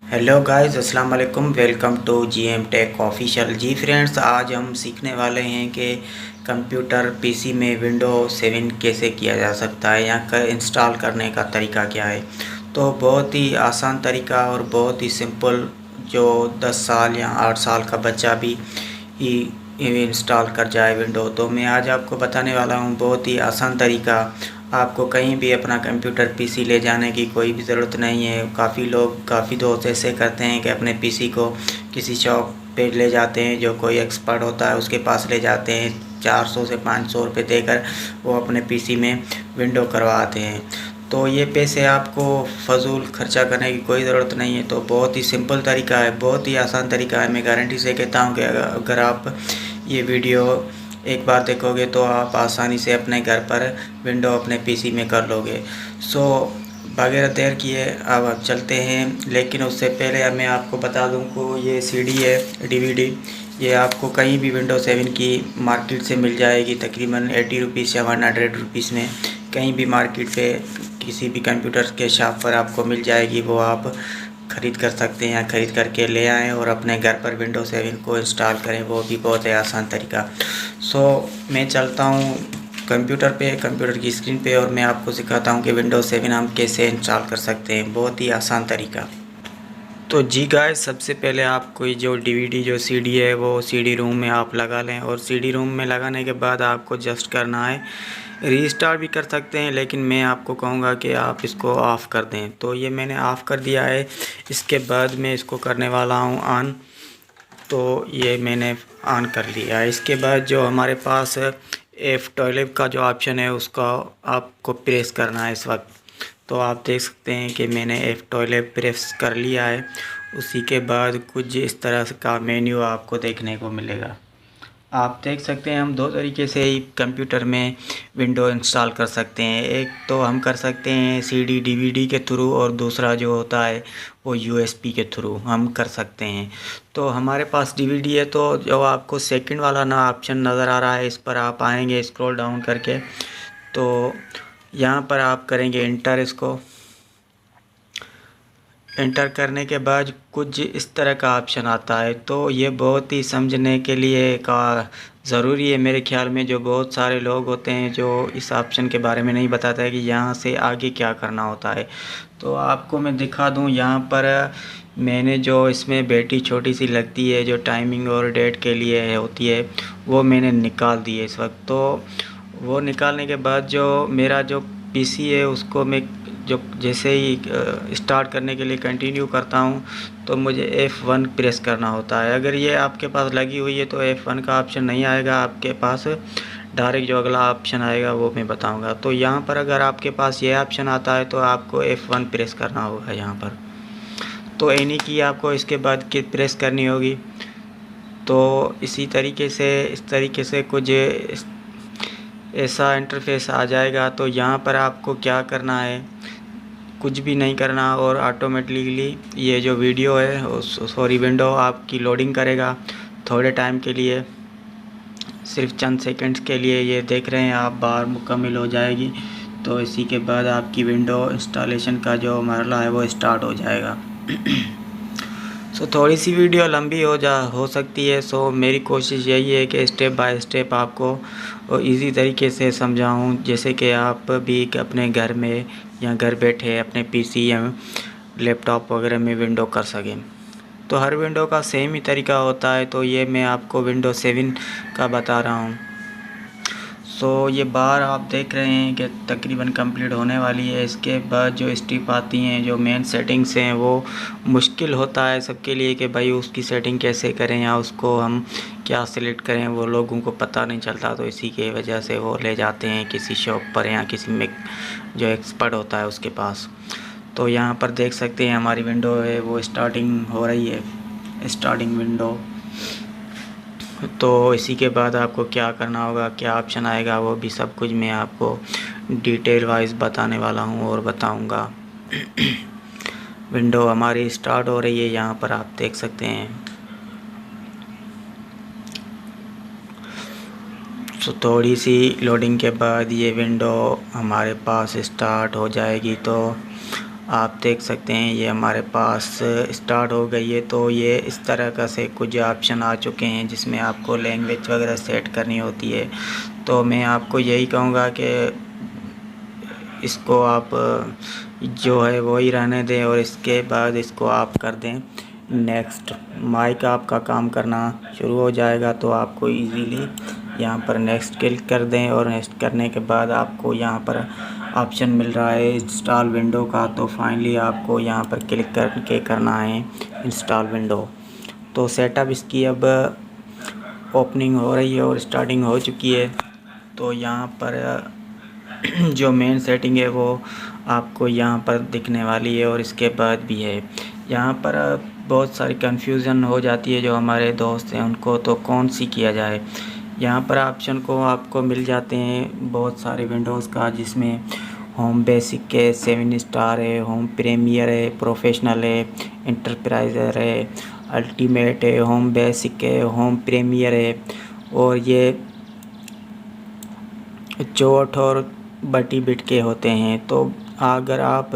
Hello guys, अस्सलाम वालेकुम। Welcome to GM tech official. जी फ्रेंड्स, आज हम सीखने वाले हैं कि कंप्यूटर पीसी में विंडो 7 कैसे किया जा सकता है या इंस्टॉल करने का तरीका क्या है। तो बहुत ही आसान तरीका और बहुत ही सिंपल, जो 10 साल या 8 साल का बच्चा भी इंस्टॉल कर जाए विंडो। तो मैं आज आपको बताने वाला हूँ बहुत ही आसान तरीका। आपको कहीं भी अपना कंप्यूटर पीसी ले जाने की कोई भी ज़रूरत नहीं है। काफ़ी दोस्त ऐसे करते हैं कि अपने पीसी को किसी शॉप पे ले जाते हैं, जो कोई एक्सपर्ट होता है उसके पास ले जाते हैं। 400 से 500 रुपये देकर वो अपने पीसी में विंडो करवाते हैं। तो ये पैसे आपको फ़जूल खर्चा करने की कोई ज़रूरत नहीं है। तो बहुत ही सिंपल तरीका है, बहुत ही आसान तरीका है। मैं गारंटी से कहता हूँ कि अगर आप ये वीडियो एक बार देखोगे तो आप आसानी से अपने घर पर विंडो अपने पीसी में कर लोगे। सो बगैर देर किए अब चलते हैं। लेकिन उससे पहले मैं आपको बता दूं कि ये सीडी है, डीवीडी, ये आपको कहीं भी विंडो 7 की मार्केट से मिल जाएगी, तकरीबन 80 रुपीज़ या 100 रुपीज़ में। कहीं भी मार्केट पे किसी भी कंप्यूटर के शॉप पर आपको मिल जाएगी, वो आप ख़रीद कर सकते हैं या ख़रीद करके ले आएँ और अपने घर पर विंडो 7 को इंस्टॉल करें। वो भी बहुत ही आसान तरीका। सो मैं चलता हूँ कंप्यूटर की स्क्रीन पे और मैं आपको सिखाता हूँ कि विंडो 7 हम कैसे इंस्टॉल कर सकते हैं, बहुत ही आसान तरीका। तो जी गाइस, सबसे पहले आपको ये जो डीवीडी जो सीडी है वो सीडी रूम में आप लगा लें, और सीडी रूम में लगाने के बाद आपको जस्ट करना है, रीस्टार्ट भी कर सकते हैं, लेकिन मैं आपको कहूँगा कि आप इसको ऑफ़ कर दें। तो ये मैंने ऑफ़ कर दिया है। इसके बाद मैं इसको करने वाला हूँ ऑन। तो ये मैंने ऑन कर लिया है। इसके बाद जो हमारे पास F12 का जो ऑप्शन है उसका आपको प्रेस करना है इस वक्त। तो आप देख सकते हैं कि मैंने F12 प्रेस कर लिया है। उसी के बाद कुछ इस तरह का मेन्यू आपको देखने को मिलेगा। आप देख सकते हैं हम दो तरीके से ही कंप्यूटर में विंडो इंस्टॉल कर सकते हैं। एक तो हम कर सकते हैं सीडी डीवीडी के थ्रू, और दूसरा जो होता है वो यूएसबी के थ्रू हम कर सकते हैं। तो हमारे पास डीवीडी है, तो जो आपको सेकंड वाला ना ऑप्शन नज़र आ रहा है, इस पर आप आएंगे स्क्रॉल डाउन करके। तो यहाँ पर आप करेंगे इंटर। इसको एंटर करने के बाद कुछ इस तरह का ऑप्शन आता है। तो ये बहुत ही समझने के लिए का ज़रूरी है मेरे ख्याल में। जो बहुत सारे लोग होते हैं जो इस ऑप्शन के बारे में नहीं बताता है कि यहाँ से आगे क्या करना होता है। तो आपको मैं दिखा दूँ, यहाँ पर मैंने जो इसमें बेटी छोटी सी लगती है जो टाइमिंग और डेट के लिए होती है, वो मैंने निकाल दी है इस वक्त। तो वो निकालने के बाद जो मेरा जो पीसी है उसको मैं जो जैसे ही स्टार्ट करने के लिए कंटिन्यू करता हूँ तो मुझे F1 प्रेस करना होता है। अगर ये आपके पास लगी हुई है तो F1 का ऑप्शन नहीं आएगा आपके पास, डायरेक्ट जो अगला ऑप्शन आएगा वो मैं बताऊंगा। तो यहाँ पर अगर आपके पास ये ऑप्शन आता है तो आपको F1 प्रेस करना होगा यहाँ पर। तो एनी की आपको इसके बाद की प्रेस करनी होगी। तो इस तरीके से कुछ ऐसा इंटरफेस आ जाएगा। तो यहाँ पर आपको क्या करना है, कुछ भी नहीं करना, और ऑटोमेटिकली ये जो वीडियो है सॉरी विंडो आपकी लोडिंग करेगा थोड़े टाइम के लिए, सिर्फ चंद सेकंड्स के लिए। ये देख रहे हैं आप, बार मुकम्मल हो जाएगी। तो इसी के बाद आपकी विंडो इंस्टॉलेशन का जो मरला है वो स्टार्ट हो जाएगा। सो थोड़ी सी वीडियो लंबी हो सकती है। सो मेरी कोशिश यही है कि स्टेप बाय स्टेप आपको इजी तरीके से समझाऊं, जैसे कि आप भी अपने घर में या घर बैठे अपने पीसी या लैपटॉप वगैरह में विंडो कर सकें। तो हर विंडो का सेम ही तरीका होता है। तो ये मैं आपको विंडो 7 का बता रहा हूँ। सो ये बार आप देख रहे हैं कि तकरीबन कंप्लीट होने वाली है। इसके बाद जो स्टेप आती हैं, जो मेन सेटिंग्स हैं, वो मुश्किल होता है सबके लिए कि भाई उसकी सेटिंग कैसे करें या उसको हम क्या सिलेक्ट करें, वो लोगों को पता नहीं चलता। तो इसी की वजह से वो ले जाते हैं किसी शॉप पर या किसी में जो एक्सपर्ट होता है उसके पास। तो यहाँ पर देख सकते हैं हमारी विंडो है वो स्टार्टिंग हो रही है, स्टार्टिंग विंडो। तो इसी के बाद आपको क्या करना होगा, क्या ऑप्शन आएगा, वो भी सब कुछ मैं आपको डिटेल वाइज बताने वाला हूँ और बताऊँगा। विंडो हमारी स्टार्ट हो रही है, यहाँ पर आप देख सकते हैं। तो थोड़ी सी लोडिंग के बाद ये विंडो हमारे पास स्टार्ट हो जाएगी। तो आप देख सकते हैं ये हमारे पास स्टार्ट हो गई है। तो ये इस तरह का से कुछ ऑप्शन आ चुके हैं जिसमें आपको लैंग्वेज वगैरह सेट करनी होती है। तो मैं आपको यही कहूँगा कि इसको आप जो है वही रहने दें और इसके बाद इसको आप कर दें नेक्स्ट। माइक आपका काम करना शुरू हो जाएगा तो आपको इजीली यहाँ पर नेक्स्ट क्लिक कर दें और नेक्स्ट करने के बाद आपको यहाँ पर ऑप्शन मिल रहा है इंस्टॉल विंडो का। तो फाइनली आपको यहाँ पर क्लिक करके करना है इंस्टॉल विंडो। तो सेटअप इसकी अब ओपनिंग हो रही है और स्टार्टिंग हो चुकी है। तो यहाँ पर जो मेन सेटिंग है वो आपको यहाँ पर दिखने वाली है और इसके बाद भी है। यहाँ पर बहुत सारी कन्फ्यूज़न हो जाती है जो हमारे दोस्त हैं उनको, तो कौन सी किया जाए। यहाँ पर ऑप्शन को आपको मिल जाते हैं बहुत सारे विंडोज़ का, जिसमें होम बेसिक के 7 स्टार है, होम प्रीमियर है, प्रोफेशनल है, इंटरप्राइजर है, अल्टीमेट है, होम बेसिक है, होम प्रीमियर है। और ये 64 और 32 बिट के होते हैं। तो अगर आप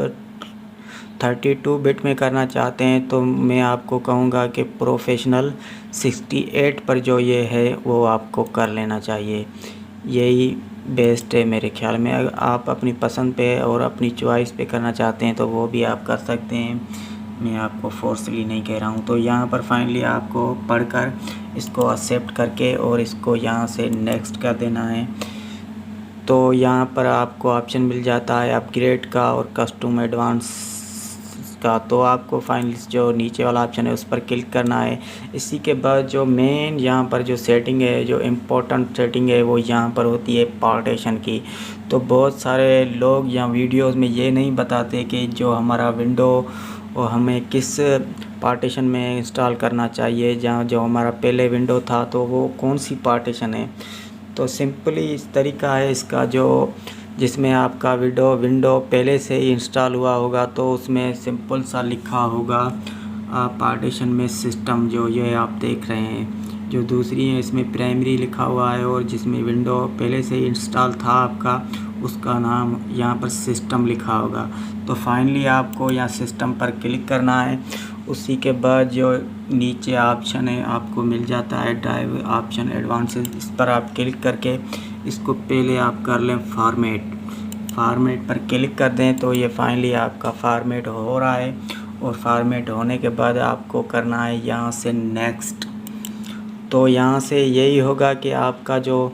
32 बिट में करना चाहते हैं तो मैं आपको कहूँगा कि प्रोफेशनल 68 पर जो ये है वो आपको कर लेना चाहिए। यही बेस्ट है मेरे ख्याल में। अगर आप अपनी पसंद पे और अपनी चॉइस पे करना चाहते हैं तो वो भी आप कर सकते हैं, मैं आपको फोर्सली नहीं कह रहा हूँ। तो यहाँ पर फाइनली आपको पढ़कर इसको एक्सेप्ट करके और इसको यहाँ से नेक्स्ट कर देना है। तो यहाँ पर आपको ऑप्शन मिल जाता है अपग्रेड का और कस्टम एडवांस का। तो आपको फाइनली जो नीचे वाला ऑप्शन है उस पर क्लिक करना है। इसी के बाद जो मेन यहाँ पर जो सेटिंग है, जो इम्पोर्टेंट सेटिंग है, वो यहाँ पर होती है पार्टीशन की। तो बहुत सारे लोग यहाँ वीडियोस में ये नहीं बताते कि जो हमारा विंडो वो हमें किस पार्टीशन में इंस्टॉल करना चाहिए, जहाँ जो हमारा पहले विंडो था तो वो कौन सी पार्टीशन है। तो सिंपली इस तरीका है इसका, जो जिसमें आपका विंडो पहले से ही इंस्टॉल हुआ होगा तो उसमें सिंपल सा लिखा होगा पार्टीशन में सिस्टम, जो ये आप देख रहे हैं। जो दूसरी है इसमें प्राइमरी लिखा हुआ है और जिसमें विंडो पहले से ही इंस्टॉल था आपका उसका नाम यहाँ पर सिस्टम लिखा होगा। तो फाइनली आपको यहाँ सिस्टम पर क्लिक करना है। उसी के बाद जो नीचे ऑप्शन है आपको मिल जाता है ड्राइव ऑप्शन एडवांस, इस पर आप क्लिक करके इसको पहले आप कर लें फॉर्मेट पर क्लिक कर दें। तो ये फाइनली आपका फॉर्मेट हो रहा है और फॉर्मेट होने के बाद आपको करना है यहाँ से नेक्स्ट। तो यहाँ से यही होगा कि आपका जो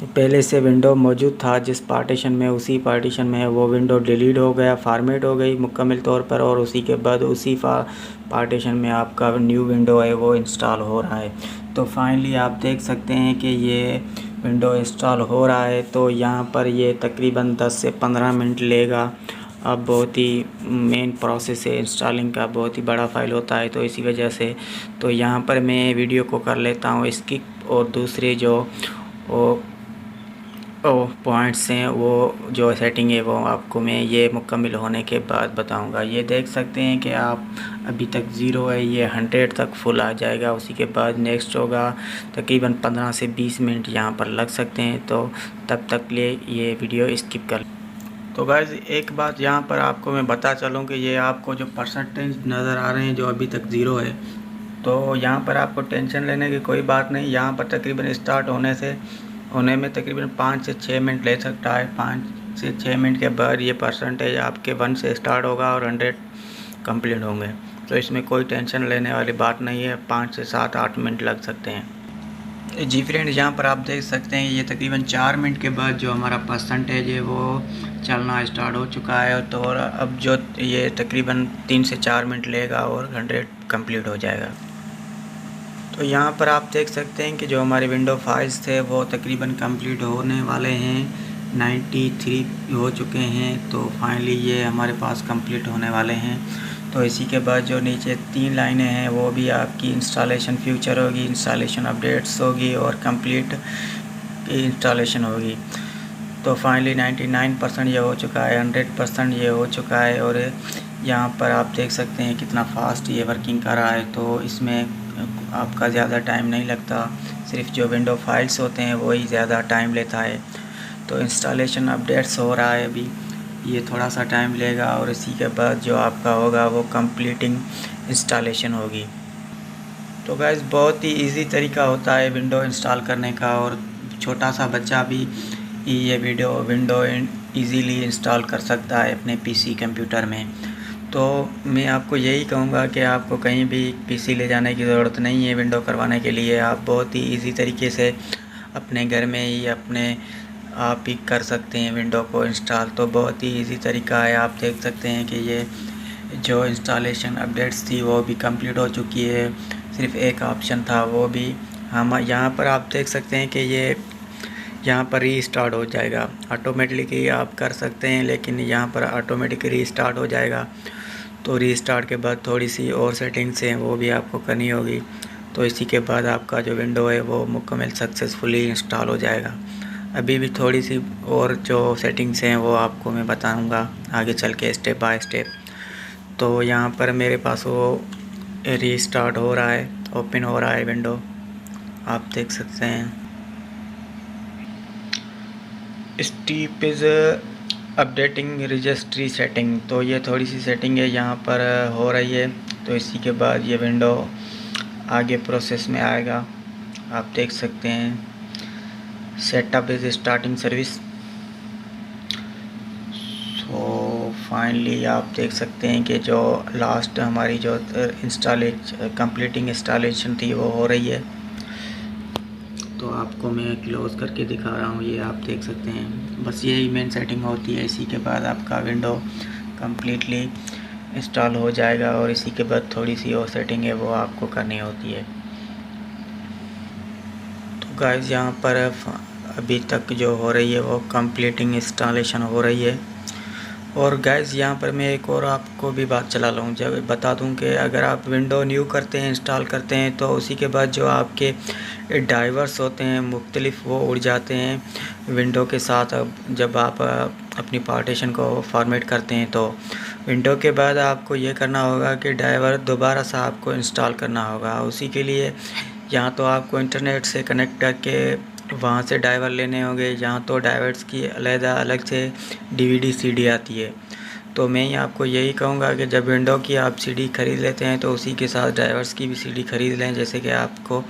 पहले से विंडो मौजूद था जिस पार्टीशन में, उसी पार्टीशन में वो विंडो डिलीट हो गया, फॉर्मेट हो गई मुकम्मल तौर पर, और उसी के बाद उसी पार्टीशन में आपका न्यू विंडो है वो इंस्टॉल हो रहा है। तो फाइनली आप देख सकते हैं कि ये विंडो इंस्टॉल हो रहा है। तो यहाँ पर ये तकरीबन 10 से 15 मिनट लेगा। अब बहुत ही मेन प्रोसेस है इंस्टॉलिंग का, बहुत ही बड़ा फाइल होता है तो इसी वजह से। तो यहाँ पर मैं वीडियो को कर लेता हूँ स्किप और दूसरे जो पॉइंट्स हैं वो जो सेटिंग है वो आपको मैं ये मुकम्मल होने के बाद बताऊंगा। ये देख सकते हैं कि आप अभी तक 0 है, ये 100 तक फुल आ जाएगा। उसी के बाद नेक्स्ट होगा, तकरीबन 15 से 20 मिनट यहाँ पर लग सकते हैं। तो तब तक लिए ये वीडियो स्किप कर। तो गाइस एक बात यहाँ पर आपको मैं बता चलूँ कि ये आपको जो परसेंटेज नज़र आ रहे हैं जो अभी तक 0 है, तो यहाँ पर आपको टेंशन लेने की कोई बात नहीं। यहाँ पर तकरीबन स्टार्ट होने में तकरीबन 5 से 6 मिनट ले सकता है। 5 से 6 मिनट के बाद ये परसेंटेज आपके 1 से स्टार्ट होगा और 100 कंप्लीट होंगे। तो इसमें कोई टेंशन लेने वाली बात नहीं है। 5 से 7-8 मिनट लग सकते हैं। जी फ्रेंड्स, यहाँ पर आप देख सकते हैं ये तकरीबन 4 मिनट के बाद जो हमारा परसेंटेज है वो चलना स्टार्ट हो चुका है। तो अब जो ये तकरीबन 3 से 4 मिनट लेगा और 100 कंप्लीट हो जाएगा। तो यहाँ पर आप देख सकते हैं कि जो हमारे विंडो फाइल्स थे वो तकरीबन कंप्लीट होने वाले हैं, 93 हो चुके हैं। तो फाइनली ये हमारे पास कंप्लीट होने वाले हैं। तो इसी के बाद जो नीचे 3 लाइनें हैं वो भी आपकी इंस्टॉलेशन फ्यूचर होगी, इंस्टॉलेशन अपडेट्स होगी और कंप्लीट इंस्टॉलेशन होगी। तो फाइनली 99% ये हो चुका है, 100% ये हो चुका है। और यहाँ पर आप देख सकते हैं कितना फास्ट ये वर्किंग कर रहा है। तो इसमें आपका ज़्यादा टाइम नहीं लगता, सिर्फ जो विंडो फाइल्स होते हैं वही ज़्यादा टाइम लेता है। तो इंस्टॉलेशन अपडेट्स हो रहा है अभी। ये थोड़ा सा टाइम लेगा और इसी के बाद जो आपका होगा वो कंप्लीटिंग इंस्टॉलेशन होगी। तो गाइस बहुत ही इजी तरीका होता है विंडो इंस्टॉल करने का, और छोटा सा बच्चा भी ये विंडो इजीली इंस्टॉल कर सकता है अपने पीसी कंप्यूटर में। तो मैं आपको यही कहूँगा कि आपको कहीं भी पीसी ले जाने की ज़रूरत नहीं है विंडो करवाने के लिए। आप बहुत ही इजी तरीके से अपने घर में ही आप ही कर सकते हैं विंडो को इंस्टॉल। तो बहुत ही इजी तरीका है। आप देख सकते हैं कि ये जो इंस्टॉलेशन अपडेट्स थी वो भी कंप्लीट हो चुकी है। सिर्फ एक ऑप्शन था, वो भी हम यहाँ पर आप देख सकते हैं कि ये यहाँ पर रीस्टार्ट हो जाएगा। ऑटोमेटिकली आप कर सकते हैं, लेकिन यहाँ पर ऑटोमेटिक रीस्टार्ट हो जाएगा। तो रीस्टार्ट के बाद थोड़ी सी और सेटिंग्स हैं वो भी आपको करनी होगी। तो इसी के बाद आपका जो विंडो है वो मुकम्मल सक्सेसफुली इंस्टॉल हो जाएगा। अभी भी थोड़ी सी और जो सेटिंग्स हैं वो आपको मैं बताऊंगा आगे चल के स्टेप बाय स्टेप। तो यहाँ पर मेरे पास वो रीस्टार्ट हो रहा है, ओपन हो रहा है विंडो, आप देख सकते हैं। Steep is updating registry setting. तो ये थोड़ी सी सेटिंग है यहाँ पर हो रही है। तो इसी के बाद ये विंडो आगे प्रोसेस में आएगा, आप देख सकते हैं। Setup is starting service. तो फाइनली आप देख सकते हैं कि जो लास्ट हमारी जो कंप्लीटिंग इंस्टॉलेशन थी वो हो रही है। तो आपको मैं क्लोज़ करके दिखा रहा हूँ, ये आप देख सकते हैं। बस यही मेन सेटिंग होती है। इसी के बाद आपका विंडो कम्प्लीटली इंस्टॉल हो जाएगा, और इसी के बाद थोड़ी सी और सेटिंग है वो आपको करनी होती है। तो गाइस यहाँ पर अभी तक जो हो रही है वो कंप्लीटिंग इंस्टॉलेशन हो रही है। और गाइस यहाँ पर मैं एक और आपको भी बात चला लूँ, जब बता दूँ कि अगर आप विंडो न्यू करते हैं, इंस्टॉल करते हैं, तो उसी के बाद जो आपके ड्राइवर्स होते हैं मुख्तलिफ वो उड़ जाते हैं विंडो के साथ। जब आप अपनी पार्टीशन को फॉर्मेट करते हैं, तो विंडो के बाद आपको ये करना होगा कि ड्राइवर दोबारा से आपको इंस्टॉल करना होगा। उसी के लिए यहाँ तो आपको इंटरनेट से कनेक्ट करके वहाँ से ड्राइवर लेने होंगे। यहाँ तो ड्राइवर्स की अलग से डीवीडी सीडी आती है। तो मैं आपको यही कहूँगा कि जब विंडो की आप सीडी ख़रीद लेते हैं तो उसी के साथ ड्राइवर्स की भी सीडी ख़रीद लें, जैसे कि आपको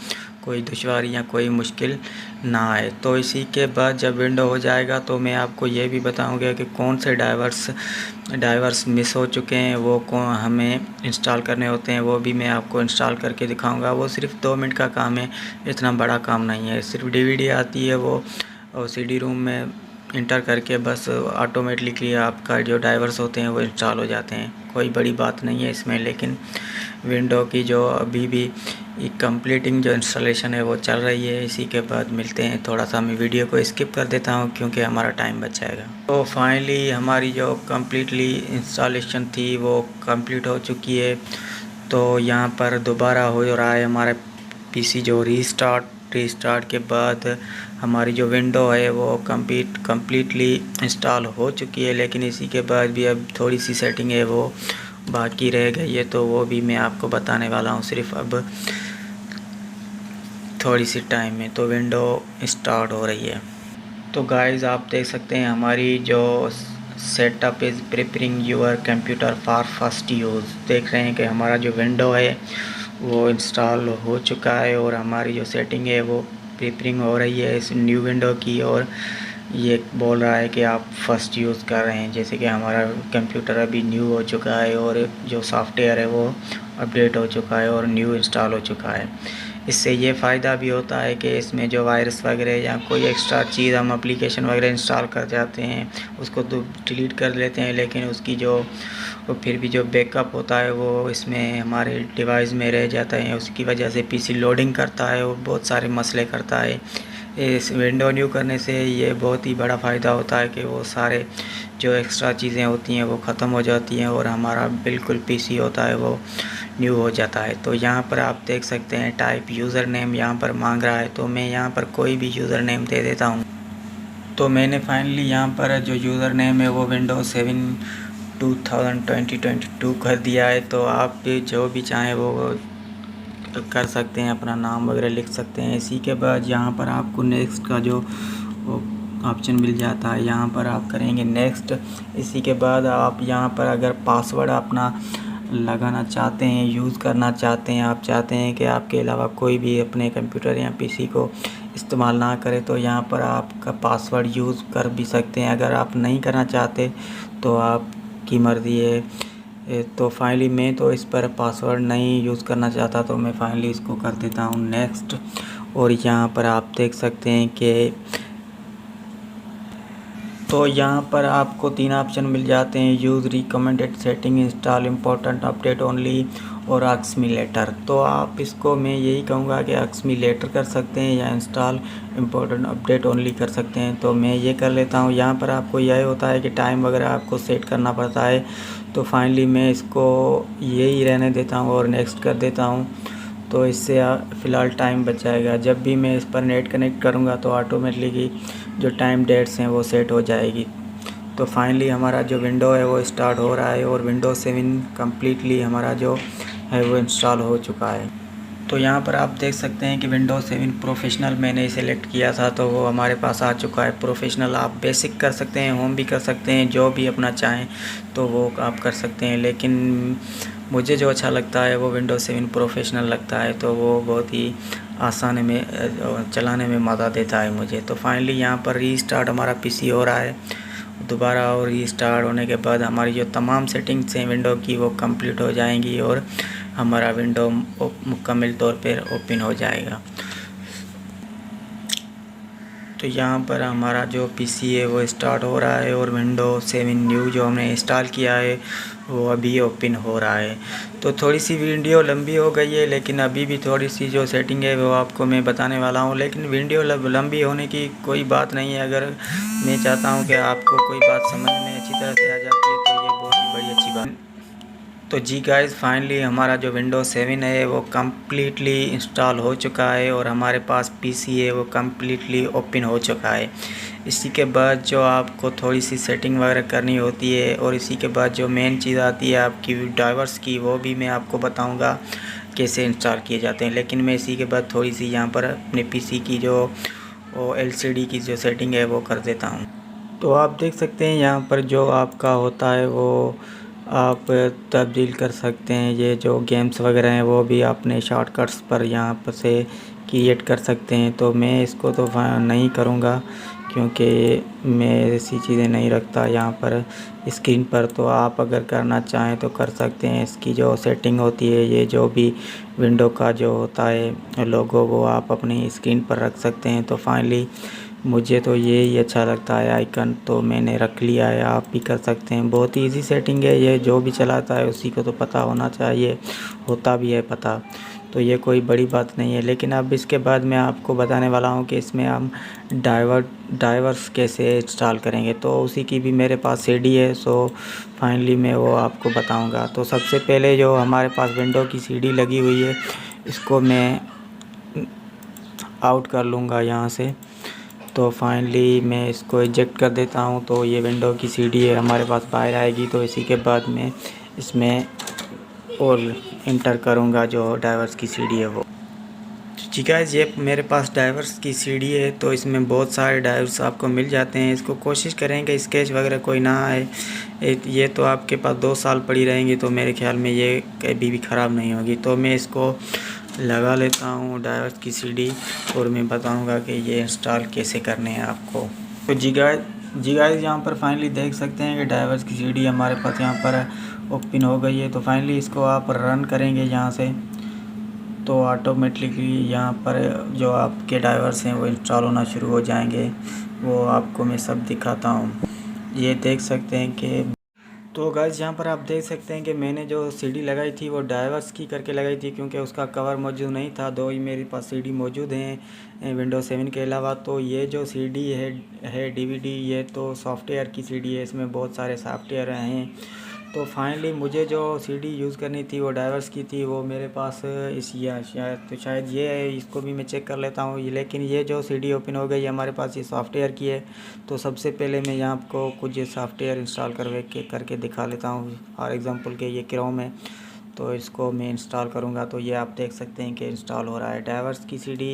कोई दुश्वारी या कोई मुश्किल ना आए। तो इसी के बाद जब विंडो हो जाएगा तो मैं आपको ये भी बताऊंगा कि कौन से ड्राइवर्स मिस हो चुके हैं, वो कौन हमें इंस्टॉल करने होते हैं, वो भी मैं आपको इंस्टॉल करके दिखाऊंगा। वो सिर्फ 2 मिनट का काम है, इतना बड़ा काम नहीं है। सिर्फ डीवीडी आती है वो, और सीडी रूम में इंटर करके बस ऑटोमेटिकली आपका जो ड्राइवर्स होते हैं वो इंस्टॉल हो जाते हैं। कोई बड़ी बात नहीं है इसमें। लेकिन विंडो की जो अभी भी कंप्लीटिंग जो इंस्टॉलेशन है वो चल रही है। इसी के बाद मिलते हैं। थोड़ा सा मैं वीडियो को स्किप कर देता हूँ क्योंकि हमारा टाइम बच जाएगा। तो फाइनली हमारी जो कंप्लीटली इंस्टॉलेशन थी वो कंप्लीट हो चुकी है। तो यहाँ पर दोबारा हो रहा है हमारा पीसी जो रीस्टार्ट के बाद हमारी जो विंडो है वो कंप्लीटली इंस्टॉल हो चुकी है। लेकिन इसी के बाद भी अब थोड़ी सी सेटिंग है वो बाकी रह गई है, तो वो भी मैं आपको बताने वाला हूँ सिर्फ अब थोड़ी सी टाइम में। तो विंडो स्टार्ट हो रही है। तो गाइस आप देख सकते हैं हमारी जो setup is preparing your computer for first use. देख रहे हैं कि हमारा जो विंडो है वो इंस्टॉल हो चुका है, और हमारी जो सेटिंग है वो प्रिपेयरिंग हो रही है इस न्यू विंडो की। और ये बोल रहा है कि आप फर्स्ट यूज़ कर रहे हैं, जैसे कि हमारा कंप्यूटर अभी न्यू हो चुका है और जो सॉफ्टवेयर है वो अपडेट हो चुका है और न्यू इंस्टॉल हो चुका है। इससे ये फ़ायदा भी होता है कि इसमें जो वायरस वगैरह या कोई एक्स्ट्रा चीज़ हम एप्लीकेशन वगैरह इंस्टॉल कर जाते हैं उसको तो डिलीट कर लेते हैं, लेकिन उसकी जो फिर भी जो बैकअप होता है वो इसमें हमारे डिवाइस में रह जाता है। उसकी वजह से पीसी लोडिंग करता है, वो बहुत सारे मसले करता है। इस विंडो न्यू करने से ये बहुत ही बड़ा फ़ायदा होता है कि वो सारे जो एक्स्ट्रा चीज़ें होती हैं वो ख़त्म हो जाती हैं, और हमारा बिल्कुल पीसी होता है वो न्यू हो जाता है। तो यहाँ पर आप देख सकते हैं टाइप यूज़र नेम यहाँ पर मांग रहा है, तो मैं यहाँ पर कोई भी यूज़र नेम दे देता हूँ। तो मैंने फाइनली यहाँ पर जो यूज़र नेम है वो विंडोज़ 7 2022 कर दिया है। तो आप भी जो भी चाहें वो कर सकते हैं, अपना नाम वगैरह लिख सकते हैं। इसी के बाद यहाँ पर आपको नेक्स्ट का जो ऑप्शन मिल जाता है। यहाँ पर आप करेंगे नेक्स्ट। इसी के बाद आप यहाँ पर अगर पासवर्ड अपना लगाना चाहते हैं, यूज़ करना चाहते हैं, आप चाहते हैं कि आपके अलावा कोई भी अपने कंप्यूटर या पीसी को इस्तेमाल ना करे, तो यहाँ पर आपका पासवर्ड यूज़ कर भी सकते हैं। अगर आप नहीं करना चाहते तो आपकी मर्ज़ी है। तो फाइनली मैं तो इस पर पासवर्ड नहीं यूज़ करना चाहता, तो मैं फाइनली इसको कर देता हूँ नेक्स्ट। और यहाँ पर आप देख सकते हैं कि तो यहाँ पर आपको 3 ऑप्शन मिल जाते हैं, use recommended setting, install important update only और एक्समिलेटर। तो आप इसको मैं यही कहूँगा कि एक्समिलेटर कर सकते हैं या इंस्टॉल इम्पोर्टेंट अपडेट ओनली कर सकते हैं। तो मैं ये कर लेता हूँ। यहाँ पर आपको यह होता है कि टाइम वगैरह आपको सेट करना पड़ता है। तो फाइनली मैं इसको यही रहने देता हूँ और नेक्स्ट कर देता हूँ। तो इससे फ़िलहाल टाइम बच जाएगा। जब भी मैं इस पर नेट कनेक्ट करूँगा तो ऑटोमेटिकली जो टाइम डेट्स हैं वो सेट हो जाएगी। तो फाइनली हमारा जो विंडो है वो स्टार्ट हो रहा है और विंडोज़ 7 कम्प्लीटली हमारा जो है वो इंस्टॉल हो चुका है। तो यहाँ पर आप देख सकते हैं कि विंडोज़ 7 प्रोफेशनल मैंने सेलेक्ट किया था, तो वो हमारे पास आ चुका है। प्रोफेशनल आप बेसिक कर सकते हैं, होम भी कर सकते हैं, जो भी अपना चाहें तो वो आप कर सकते हैं। लेकिन मुझे जो अच्छा लगता है वो विंडोज़ 7 प्रोफेशनल लगता है, तो वो बहुत ही आसान में चलाने में मज़ा देता है मुझे। तो फाइनली यहाँ पर रीस्टार्ट हमारा पीसी हो रहा है दोबारा, और रीस्टार्ट होने के बाद हमारी जो तमाम सेटिंग्स हैं विंडो की वो कंप्लीट हो जाएंगी और हमारा विंडो मुकम्मल तौर पर ओपन हो जाएगा। तो यहाँ पर हमारा जो पीसी है वो स्टार्ट हो रहा है और विंडोज़ 7 न्यू जो हमने इंस्टॉल किया है वो अभी ओपन हो रहा है। तो थोड़ी सी वीडियो लंबी हो गई है, लेकिन अभी भी थोड़ी सी जो सेटिंग है वो आपको मैं बताने वाला हूँ। लेकिन वीडियो लंबी होने की कोई बात नहीं है। अगर मैं चाहता हूँ कि आपको कोई बात समझ में अच्छी तरह से आ जाती है तो ये बहुत ही बड़ी अच्छी बात। तो जी गाइस, फाइनली हमारा जो विंडोज़ 7 है वो कम्प्लीटली इंस्टॉल हो चुका है और हमारे पास पीसी है वो कम्प्लीटली ओपन हो चुका है। इसी के बाद जो आपको थोड़ी सी सेटिंग वगैरह करनी होती है और इसी के बाद जो मेन चीज़ आती है आपकी ड्राइवर्स की, वो भी मैं आपको बताऊंगा कैसे इंस्टॉल किए जाते हैं। लेकिन मैं इसी के बाद थोड़ी सी यहाँ पर अपने पीसी की जो LCD की जो सेटिंग है वो कर देता हूँ। तो आप देख सकते हैं यहाँ पर जो आपका होता है वो आप तब्दील कर सकते हैं। ये जो गेम्स वगैरह हैं वो भी अपने शॉर्टकट्स पर यहाँ पर से क्रिएट कर सकते हैं। तो मैं इसको तो नहीं करूँगा क्योंकि मैं ऐसी चीज़ें नहीं रखता यहाँ पर स्क्रीन पर। तो आप अगर करना चाहें तो कर सकते हैं। इसकी जो सेटिंग होती है, ये जो भी विंडो का जो होता है लोगो, वो आप अपनी स्क्रीन पर रख सकते हैं। तो फाइनली मुझे तो ये ही अच्छा लगता है आइकन, तो मैंने रख लिया है। आप भी कर सकते हैं। बहुत ही इजी सेटिंग है ये, जो भी चलाता है उसी को तो पता होना चाहिए, होता भी है पता। तो ये कोई बड़ी बात नहीं है। लेकिन अब इसके बाद मैं आपको बताने वाला हूँ कि इसमें हम ड्राइवर्स कैसे इंस्टॉल करेंगे। तो उसी की भी मेरे पास CD है, सो फाइनली मैं वो आपको बताऊँगा। तो सबसे पहले जो हमारे पास विंडो की CD लगी हुई है, इसको मैं आउट कर लूँगा यहाँ से। तो फाइनली मैं इसको इजेक्ट कर देता हूँ। तो ये विंडो की CD है हमारे पास बाहर आएगी। तो इसी के बाद मैं इसमें और इंटर करूँगा जो ड्राइवर्स की CD है वो। जी गाइस, ये मेरे पास ड्राइवर्स की CD है। तो इसमें बहुत सारे ड्राइवर्स आपको मिल जाते हैं। इसको कोशिश करें कि स्केच वगैरह कोई ना आए। ये तो आपके पास 2 साल पड़ी रहेंगी, तो मेरे ख्याल में ये कभी भी ख़राब नहीं होगी। तो मैं इसको लगा लेता हूँ ड्राइवर्स की CD और मैं बताऊँगा कि ये इंस्टॉल कैसे करने हैं आपको। तो जी गाइस, यहाँ पर फाइनली देख सकते हैं कि ड्राइवर्स की CD हमारे पास यहाँ पर ओपन हो गई है। तो फाइनली इसको आप रन करेंगे यहाँ से, तो ऑटोमेटिकली यहाँ पर जो आपके ड्राइवर्स हैं वो इंस्टॉल होना शुरू हो जाएंगे। वो आपको मैं सब दिखाता हूँ। ये देख सकते हैं कि तो गाइस, यहाँ पर आप देख सकते हैं कि मैंने जो CD लगाई थी वो ड्राइवर्स की करके लगाई थी, क्योंकि उसका कवर मौजूद नहीं था। 2 ही मेरे पास CD मौजूद हैं विंडोज़ 7 के अलावा। तो ये जो CD है DVD, ये तो सॉफ्टवेयर की CD है, इसमें बहुत सारे सॉफ्टवेयर हैं। तो फाइनली मुझे जो CD यूज़ करनी थी वो ड्राइवर्स की थी, वो मेरे पास शायद ये है। इसको भी मैं चेक कर लेता हूँ। लेकिन ये जो CD ओपन हो गई है हमारे पास, ये सॉफ्टवेयर की है। तो सबसे पहले मैं यहाँ आपको कुछ सॉफ्टवेयर इंस्टॉल करके दिखा लेता हूँ। फॉर एग्ज़ाम्पल के ये क्रोम है, तो इसको मैं इंस्टॉल करूँगा। तो ये आप देख सकते हैं कि इंस्टॉल हो रहा है। ड्राइवर्स की CD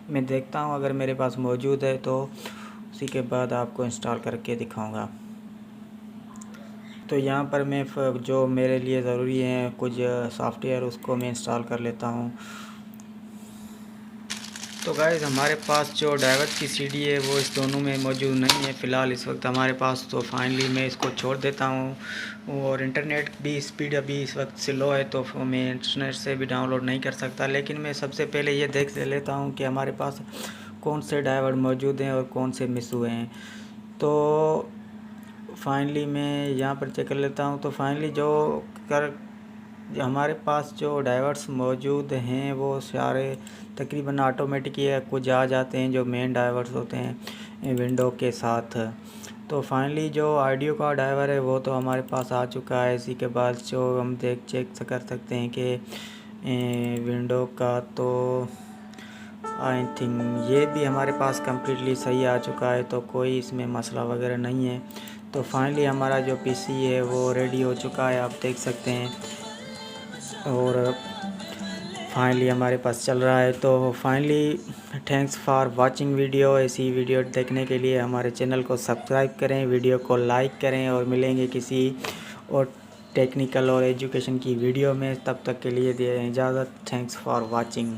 मैं देखता हूँ अगर मेरे पास मौजूद है तो उसी के बाद आपको इंस्टॉल करके दिखाऊंगा। तो यहाँ पर मैं जो मेरे लिए ज़रूरी है कुछ सॉफ्टवेयर उसको मैं इंस्टॉल कर लेता हूँ। तो गाइस हमारे पास जो ड्राइवर की सीडी है वो इस दोनों में मौजूद नहीं है फ़िलहाल इस वक्त हमारे पास। तो फाइनली मैं इसको छोड़ देता हूँ और इंटरनेट भी स्पीड अभी इस वक्त स्लो है तो मैं इंटरनेट से भी डाउनलोड नहीं कर सकता। लेकिन मैं सबसे पहले ये देख लेता हूँ कि हमारे पास कौन से ड्राइवर मौजूद हैं और कौन से मिस हुए हैं। तो फाइनली मैं यहाँ पर चेक कर लेता हूँ। तो फाइनली जो हमारे पास जो ड्राइवर्स मौजूद हैं वो सारे तकरीबन ऑटोमेटिक या कुछ आ जाते हैं जो मेन ड्राइवर्स होते हैं विंडो के साथ। तो फाइनली जो ऑडियो का ड्राइवर है वो तो हमारे पास आ चुका है। इसी के बाद जो हम चेक कर सकते हैं कि विंडो का तो आई थिंक ये भी हमारे पास कम्प्लीटली सही आ चुका है, तो कोई इसमें मसला वगैरह नहीं है। तो फाइनली हमारा जो पीसी है वो रेडी हो चुका है, आप देख सकते हैं, और फाइनली हमारे पास चल रहा है। तो finally thanks for watching video. ऐसी वीडियो देखने के लिए हमारे चैनल को सब्सक्राइब करें, वीडियो को लाइक करें और मिलेंगे किसी और टेक्निकल और एजुकेशन की वीडियो में। तब तक के लिए दें इजाज़त। Thanks for watching.